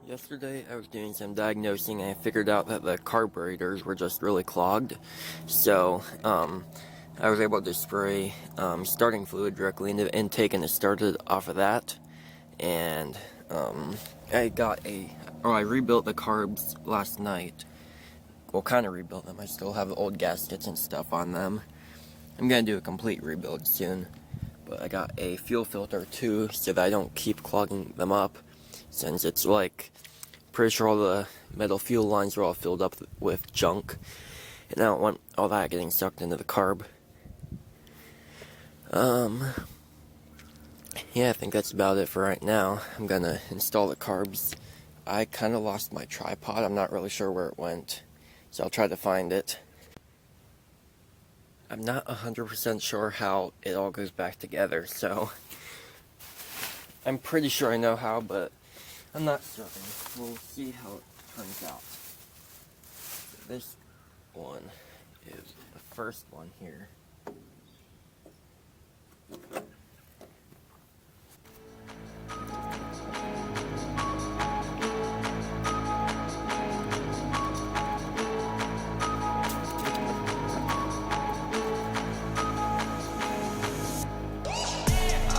Yesterday I was doing some diagnosing and I figured out that the carburetors were just really clogged. So I was able to spray starting fluid directly into the intake and it started off of that. And I rebuilt the carbs last night. Well, kind of rebuilt them. I still have the old gaskets and stuff on them. I'm going to do a complete rebuild soon. But I got a fuel filter too so that I don't keep clogging them up. Since it's like, pretty sure all the metal fuel lines are all filled up with junk. And I don't want all that getting sucked into the carb. Yeah, I think that's about it for right now. I'm gonna install the carbs. I kind of lost my tripod. I'm not really sure where it went. So I'll try to find it. I'm not 100% sure how it all goes back together, so I'm pretty sure I know how, but I'm not certain. We'll see how it turns out. So this one is the first one here.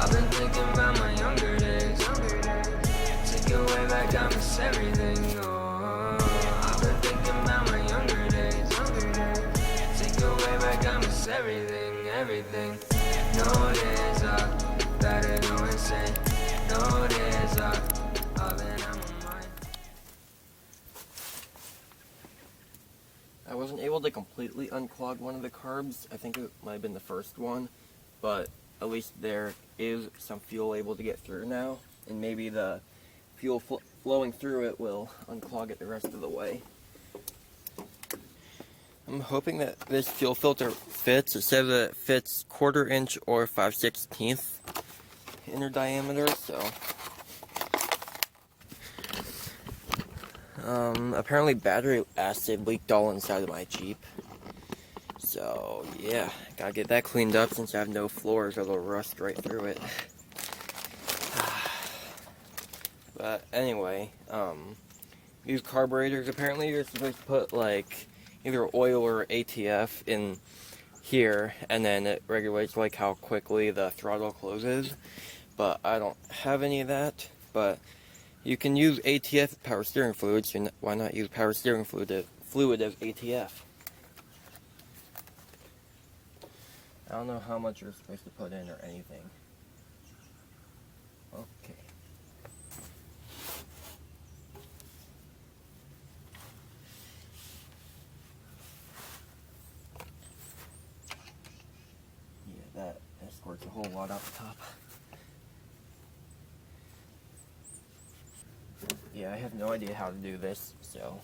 I've been thinking about my younger days. Take your way back, I miss everything. Oh, I've been thinking about my younger days. Take your way back, I miss everything, everything. No days are better, no insane. No days are I've been on my mind. I wasn't able to completely unclog one of the carbs. I think it might have been the first one, but at least there is some fuel able to get through now, and maybe the fuel flowing through it will unclog it the rest of the way. I'm hoping that this fuel filter fits. It says that it fits 1/4 inch or 5/16 inner diameter, so apparently battery acid leaked all inside of my Jeep. So yeah, gotta get that cleaned up since I have no floors or it'll rust right through it. But anyway, these carburetors, apparently you're supposed to put like either oil or ATF in here, and then it regulates like how quickly the throttle closes. But I don't have any of that. But you can use ATF power steering fluid, so why not use power steering fluid as ATF? I don't know how much you're supposed to put in or anything. Okay. Yeah, that squirts a whole lot out the top. Yeah, I have no idea how to do this, so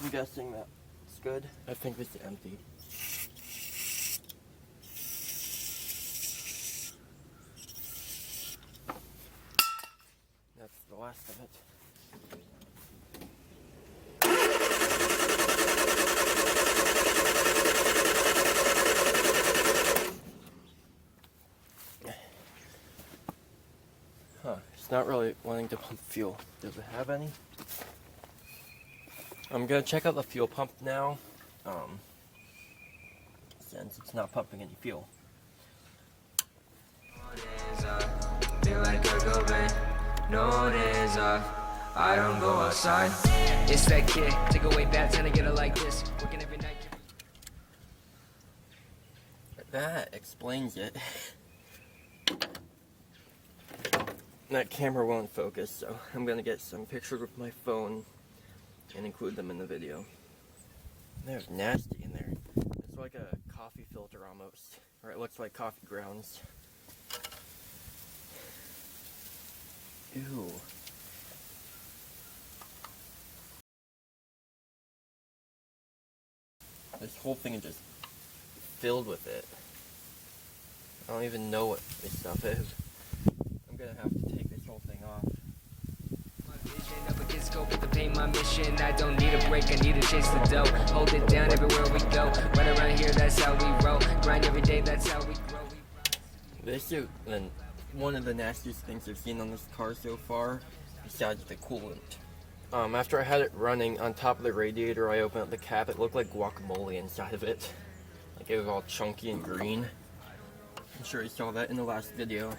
I'm guessing that it's good. I think it's empty. That's the last of it. Huh, it's not really wanting to pump fuel. Does it have any? I'm gonna check out the fuel pump now, since it's not pumping any fuel. Feel like Kurt Cobain. No days off, I don't go outside. It's that kid, take away bad time to get it like this. Working every night. That explains it. That camera won't focus, so I'm gonna get some pictures with my phone and include them in the video. There's nasty in there. It's like a coffee filter almost, or it looks like coffee grounds. Ew. This whole thing is just filled with it. I don't even know what this stuff is. I'm gonna have to take this whole thing off. My vision up against scope with the pain, my mission. I don't need a break, I need to chase the dough. Hold it down everywhere we go. Right around here, that's how we roll. Grind every day, that's how we grow. This is one of the nastiest things I've seen on this car so far, besides the coolant. After I had it running on top of the radiator, I opened up the cap. It looked like guacamole inside of it. Like it was all chunky and green. I'm sure you saw that in the last video.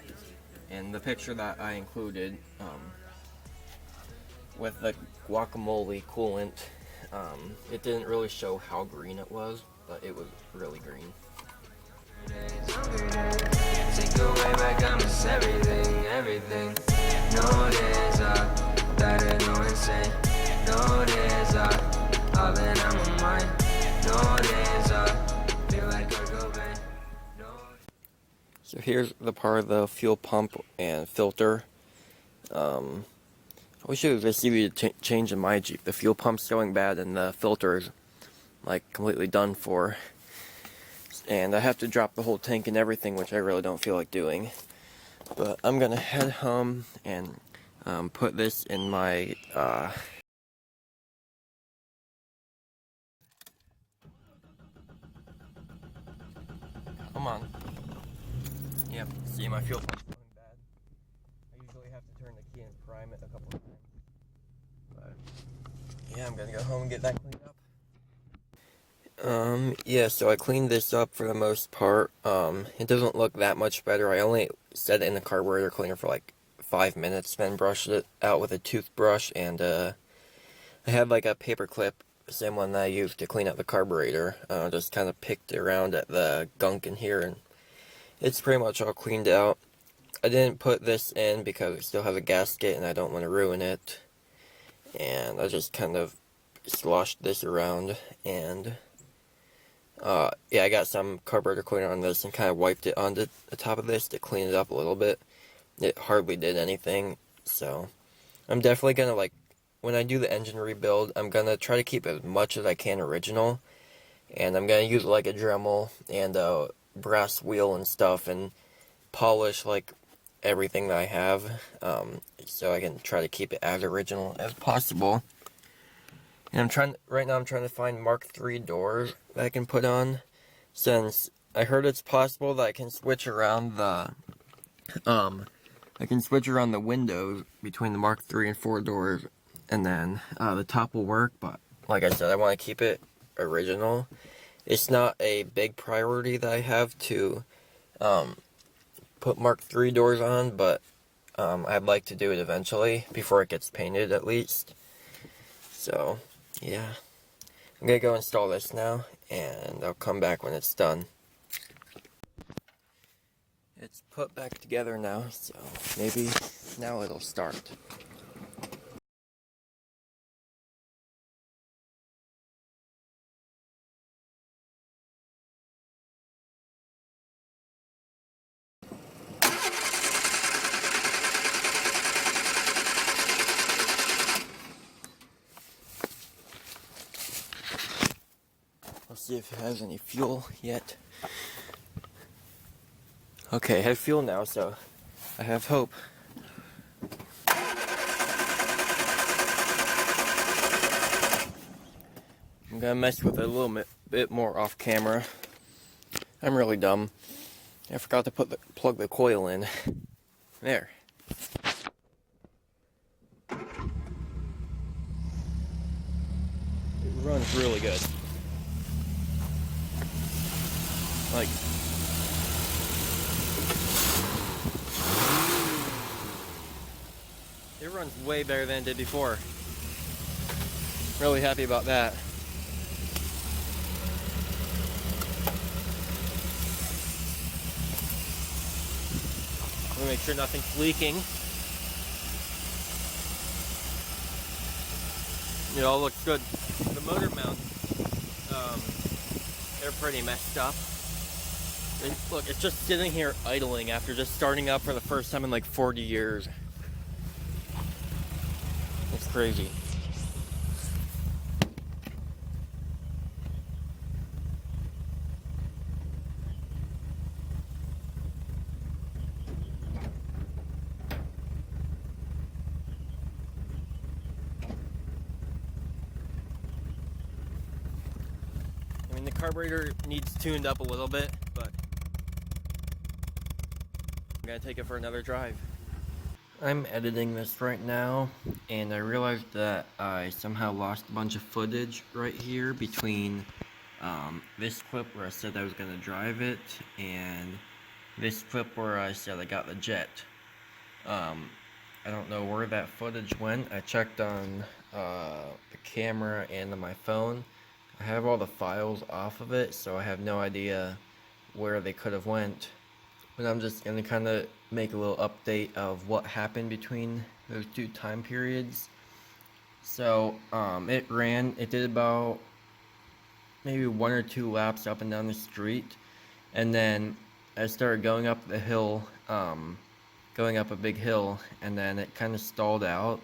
And the picture that I included with the guacamole coolant, it didn't really show how green it was, but it was really green. Take away back, I miss everything, everything. No, there's better, no insane. No, there's all that I'm on mine. No, there's feel like I go back. No. So here's the part of the fuel pump and filter. I wish it was this easy to change in my Jeep. The fuel pump's going bad and the filter's like completely done for. And I have to drop the whole tank and everything, which I really don't feel like doing. But I'm gonna head home and put this in my come on. Yep, see, my fuel pump's going bad. I usually have to turn the key and prime it a couple of times. But yeah, I'm gonna go home and get that cleaned up. Yeah, so I cleaned this up for the most part. It doesn't look that much better. I only set it in the carburetor cleaner for like 5 minutes, then brushed it out with a toothbrush, and I had like a paper clip, same one that I used to clean out the carburetor. Just kind of picked around at the gunk in here, and it's pretty much all cleaned out. I didn't put this in because it still has a gasket and I don't want to ruin it. And I just kind of sloshed this around, and yeah, I got some carburetor cleaner on this and kind of wiped it onto the top of this to clean it up a little bit. It hardly did anything, so I'm definitely gonna, like, when I do the engine rebuild, I'm gonna try to keep as much as I can original, and I'm gonna use like a Dremel and a brass wheel and stuff and polish like everything that I have, so I can try to keep it as original as possible. And right now I'm trying to find Mark III doors that I can put on, since I heard it's possible that I can switch around the windows between the Mark III and IV doors, and then the top will work. But like I said, I want to keep it original. It's not a big priority that I have to put Mark III doors on, but I'd like to do it eventually, before it gets painted at least. So yeah, I'm gonna go install this now, and I'll come back when it's done. It's put back together now, so maybe now it'll start. Let's see if it has any fuel yet. Okay, I have fuel now, so I have hope. I'm gonna mess with it a little bit more off camera. I'm really dumb. I forgot to plug the coil in. There. It runs really good. Like, it runs way better than it did before. Really happy about that. Let me make sure nothing's leaking. It all looks good. The motor mounts, they're pretty messed up. Look, it's just sitting here idling after just starting up for the first time in like 40 years. It's crazy. I mean, the carburetor needs tuned up a little bit, but I'm gonna take it for another drive. I'm editing this right now, and I realized that I somehow lost a bunch of footage right here between this clip where I said I was going to drive it, and this clip where I said I got the jet. I don't know where that footage went. I checked on the camera and on my phone. I have all the files off of it, so I have no idea where they could have went. But I'm just gonna kind of make a little update of what happened between those two time periods. So it did about maybe 1 or 2 laps up and down the street, and then I started going up the hill, going up a big hill, and then it kind of stalled out,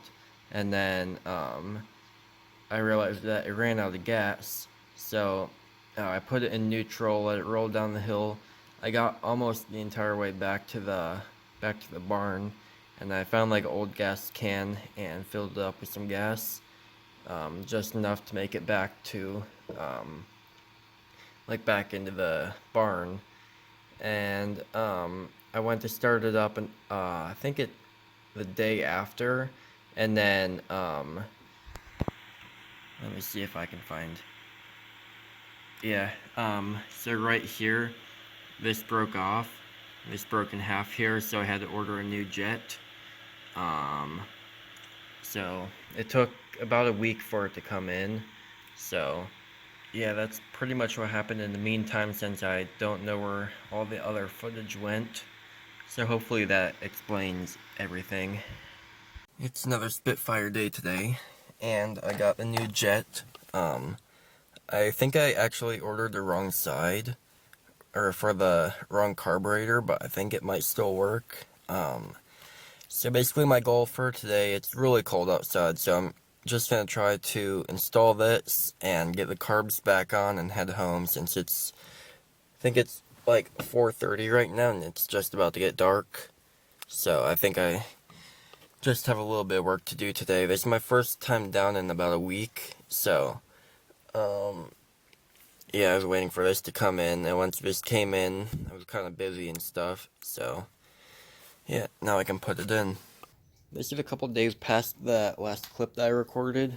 and then I realized that it ran out of gas, so I put it in neutral, let it roll down the hill. I got almost the entire way back to the barn, and I found like an old gas can and filled it up with some gas, just enough to make it back to like back into the barn. And I went to start it up, and I think it the day after, and then let me see if I can find. Yeah, so right here, this broke off. This broke in half here, so I had to order a new jet. So it took about a week for it to come in. So yeah, that's pretty much what happened in the meantime, since I don't know where all the other footage went. So hopefully that explains everything. It's another Spitfire day today, and I got a new jet. I think I actually ordered the wrong side, or for the wrong carburetor, but I think it might still work. So basically my goal for today, it's really cold outside, so I'm just going to try to install this and get the carbs back on and head home, since I think it's like 4:30 right now, and it's just about to get dark. So I think I just have a little bit of work to do today. This is my first time down in about a week, so yeah, I was waiting for this to come in, and once this came in, I was kind of busy and stuff, so yeah, now I can put it in. This is a couple days past that last clip that I recorded.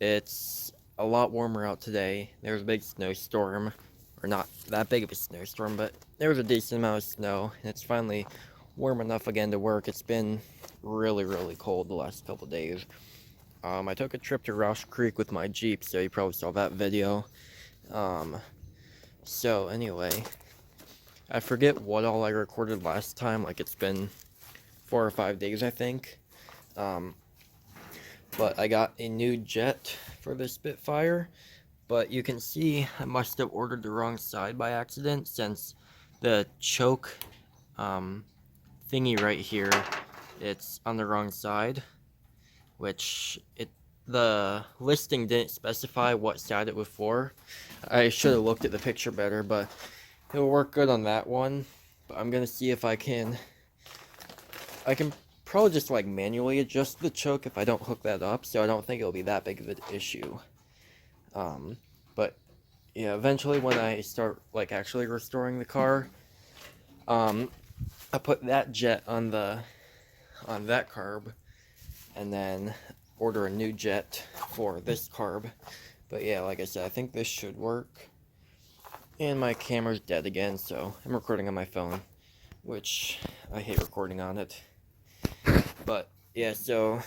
It's a lot warmer out today. There was a big snowstorm, or not that big of a snowstorm, but there was a decent amount of snow, and it's finally warm enough again to work. It's been really, really cold the last couple days. I took a trip to Roush Creek with my Jeep, so you probably saw that video. So anyway, I forget what all I recorded last time, like it's been 4 or 5 days, I think. But I got a new jet for the Spitfire, but you can see I must have ordered the wrong side by accident, since the choke thingy right here, it's on the wrong side, which the listing didn't specify what side it was for. I should have looked at the picture better, but it'll work good on that one. But I'm gonna see if I can probably just like manually adjust the choke if I don't hook that up, so I don't think it'll be that big of an issue. But yeah, eventually when I start like actually restoring the car, I put that jet on that carb, and then order a new jet for this carb. But yeah, like I said, I think this should work. And my camera's dead again, so I'm recording on my phone, which I hate recording on it. But yeah, so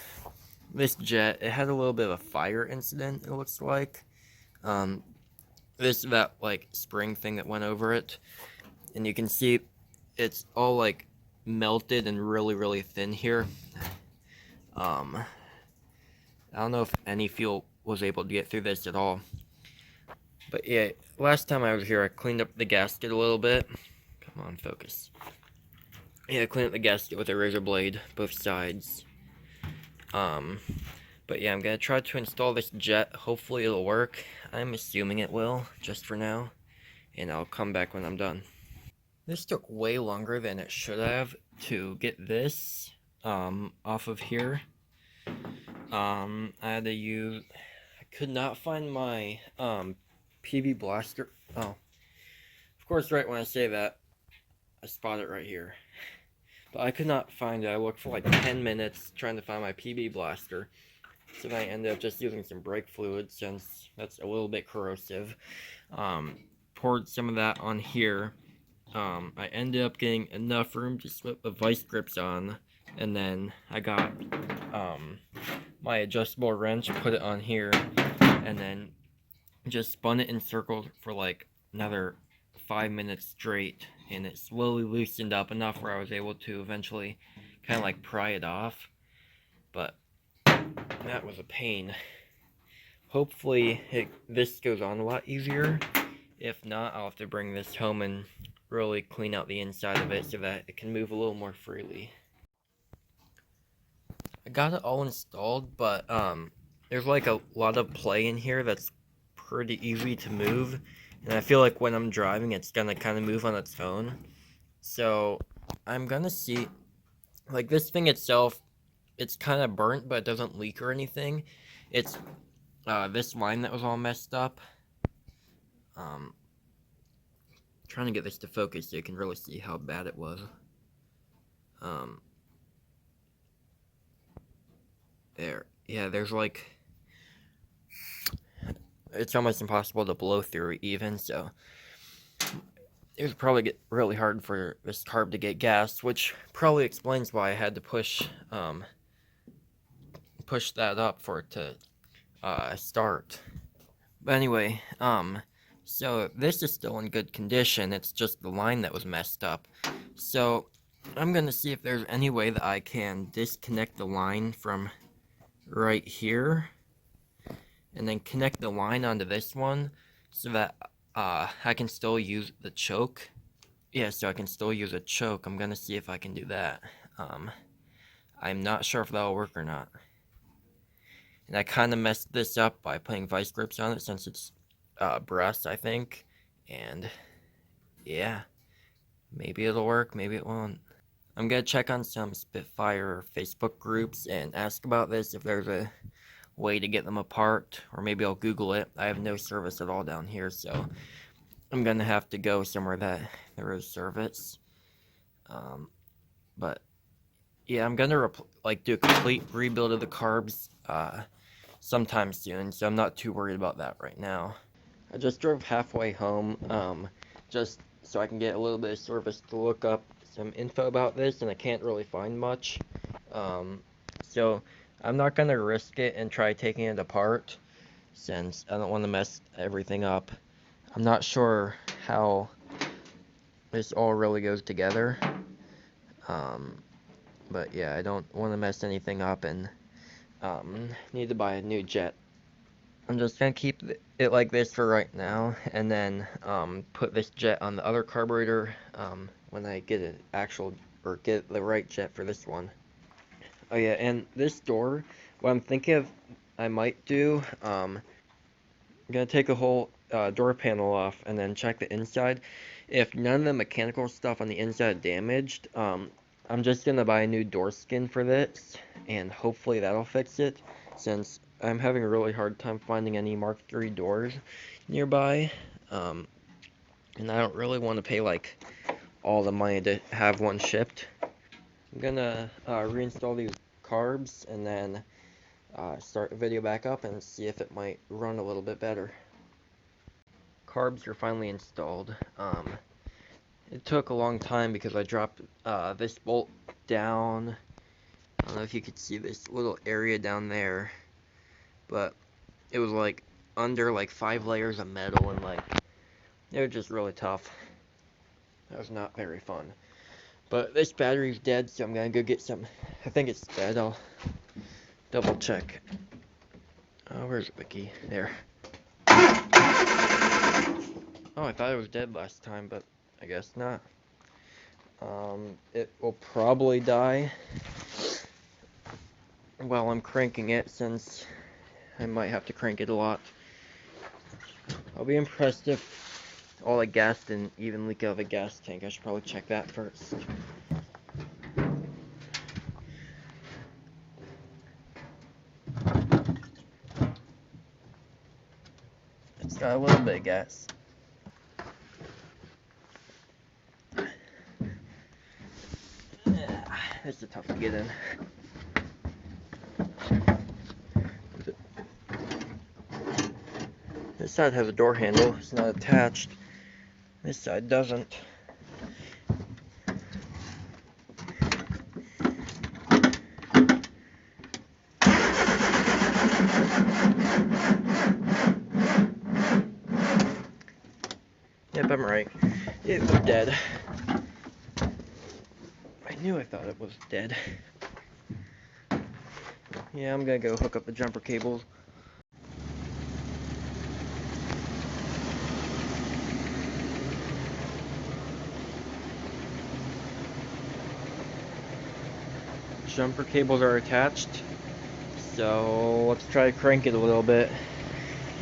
this jet, it had a little bit of a fire incident, it looks like. That like spring thing that went over it, and you can see it's all like melted and really, really thin here. I don't know if any fuel was able to get through this at all. But yeah, last time I was here, I cleaned up the gasket a little bit. Come on, focus. Yeah, I cleaned up the gasket with a razor blade, both sides. But yeah, I'm gonna try to install this jet. Hopefully it'll work. I'm assuming it will, just for now. And I'll come back when I'm done. This took way longer than it should have to get this off of here. I had to use, I could not find my PV blaster. Oh, of course, right when I say that, I spot it right here. but I could not find it. I looked for like 10 minutes trying to find my PB blaster. So then I ended up just using some brake fluid since that's a little bit corrosive. Poured some of that on here. I ended up getting enough room to slip the vice grips on, and then I got my adjustable wrench, put it on here, and then just spun it in circles for like another 5 minutes straight, and it slowly loosened up enough where I was able to eventually kind of like pry it off. But that was a pain. Hopefully this goes on a lot easier. If not, I'll have to bring this home and really clean out the inside of it so that it can move a little more freely. I got it all installed, but there's like a lot of play in here that's pretty easy to move, and I feel like when I'm driving it's gonna kind of move on its own. So I'm gonna see, like, this thing itself, it's kind of burnt but it doesn't leak or anything. It's this line that was all messed up. Trying to get this to focus so you can really see how bad it was. There, yeah, there's like, it's almost impossible to blow through even, so it would probably get really hard for this carb to get gas, which probably explains why I had to push that up for it to start. But anyway, so this is still in good condition. It's just the line that was messed up. So I'm gonna see if there's any way that I can disconnect the line from right here and then connect the line onto this one so that I can still use the choke. Yeah, so I can still use a choke. I'm gonna see if I can do that. I'm not sure if that'll work or not. And I kind of messed this up by putting vice grips on it since it's brass, I think. And yeah, maybe it'll work, maybe it won't. I'm gonna check on some Spitfire Facebook groups and ask about this if there's a way to get them apart, or maybe I'll Google it. I have no service at all down here, so I'm gonna have to go somewhere that there is service. But yeah, I'm gonna do a complete rebuild of the carbs sometime soon, so I'm not too worried about that right now. I just drove halfway home, just so I can get a little bit of service to look up some info about this, and I can't really find much. So I'm not gonna risk it and try taking it apart since I don't want to mess everything up. I'm not sure how this all really goes together. But yeah, I don't want to mess anything up and need to buy a new jet. I'm just gonna keep it like this for right now, and then put this jet on the other carburetor when I get an actual, or get the right jet for this one. Oh yeah, and this door, what I'm thinking of I might do, I'm gonna take a whole door panel off and then check the inside. If none of the mechanical stuff on the inside damaged, I'm just gonna buy a new door skin for this, and hopefully that'll fix it, since I'm having a really hard time finding any Mark III doors nearby, and I don't really want to pay like all the money to have one shipped. I'm gonna reinstall these carbs and then start the video back up and see if it might run a little bit better. Carbs are finally installed. It took a long time because I dropped this bolt down. I don't know if you could see this little area down there, but it was like under like 5 layers of metal, and like they were just really tough. That was not very fun. But this battery's dead, so I'm gonna go get some. I think it's dead. I'll double check. Oh, where's Vicky? There. Oh, I thought it was dead last time, but I guess not. It will probably die while I'm cranking it, since I might have to crank it a lot. I'll be impressed if all the gas didn't even leak out of the gas tank. I should probably check that first. It's got a little bit of gas. This is tough to get in. This side has a door handle. It's not attached. This side doesn't. Yep, I'm right. It was dead. I knew I thought it was dead. Yeah, I'm gonna go hook up the jumper cables. Jumper cables are attached. So let's try to crank it a little bit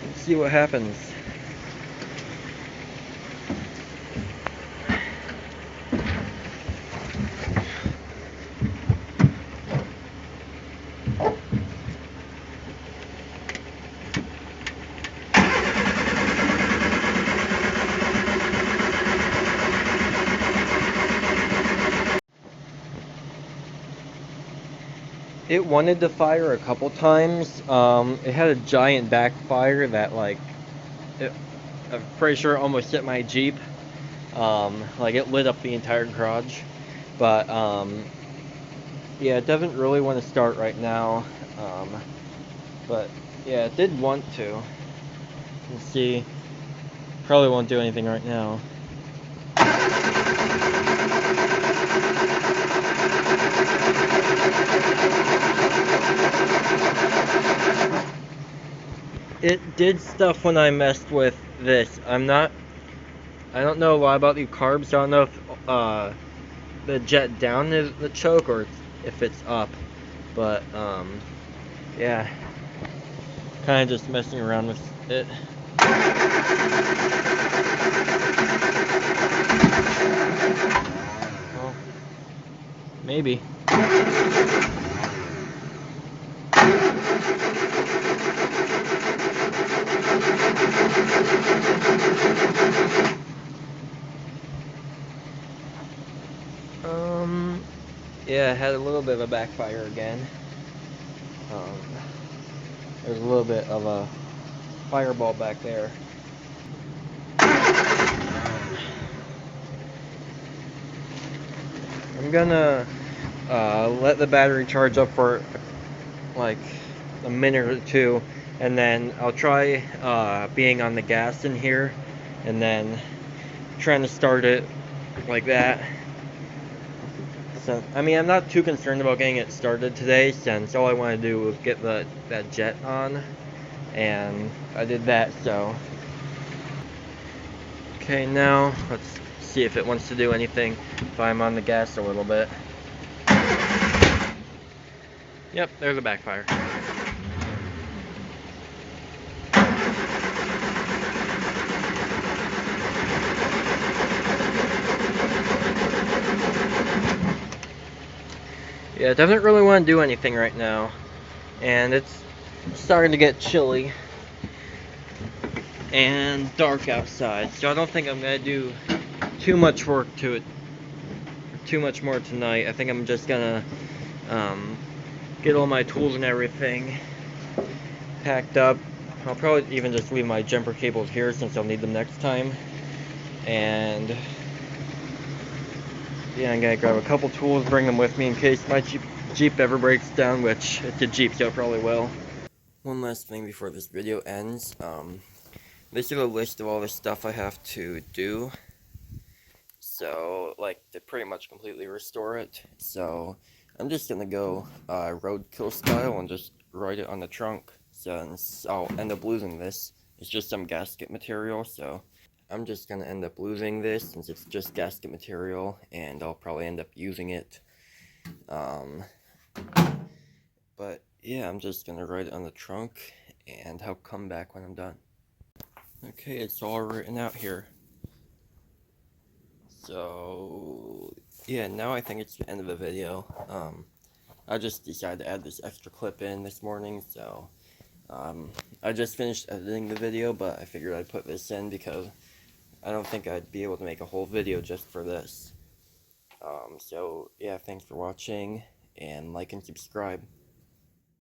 and see what happens. It wanted to fire a couple times. It had a giant backfire that, like, I'm pretty sure it almost hit my Jeep. Like, it lit up the entire garage. But, yeah, it doesn't really want to start right now. But, yeah, it did want to. Let's see. Probably won't do anything right now. It did stuff when I messed with this. I don't know a lot about the carbs. I don't know if the jet down is the choke or if it's up. But yeah, kind of just messing around with it. Well, maybe. Yeah, it had a little bit of a backfire again. There's a little bit of a fireball back there. I'm gonna let the battery charge up for like a minute or two, and then I'll try being on the gas in here, and then trying to start it like that. So, I mean, I'm not too concerned about getting it started today, since all I want to do was get that jet on, and I did that. So okay, now let's see if it wants to do anything if I'm on the gas a little bit. Yep, there's a backfire. Yeah, it doesn't really want to do anything right now, and it's starting to get chilly and dark outside, so I don't think I'm gonna do too much work to it, too much more tonight. I think I'm just gonna get all my tools and everything packed up. I'll probably even just leave my jumper cables here, since I'll need them next time. And yeah, I'm gonna grab a couple tools, bring them with me in case my Jeep ever breaks down, which it's a Jeep, so it probably will. One last thing before this video ends. This is a list of all the stuff I have to do. So, like, to pretty much completely restore it. So, I'm just gonna go roadkill style and just write it on the trunk, since I'll end up losing this. It's just some gasket material, so I'm just gonna end up losing this since it's just gasket material, and I'll probably end up using it. But yeah, I'm just gonna write it on the trunk, and I'll come back when I'm done. Okay, it's all written out here. So yeah, now I think it's the end of the video. I just decided to add this extra clip in this morning, so I just finished editing the video, but I figured I'd put this in because I don't think I'd be able to make a whole video just for this. So yeah, thanks for watching, and like and subscribe.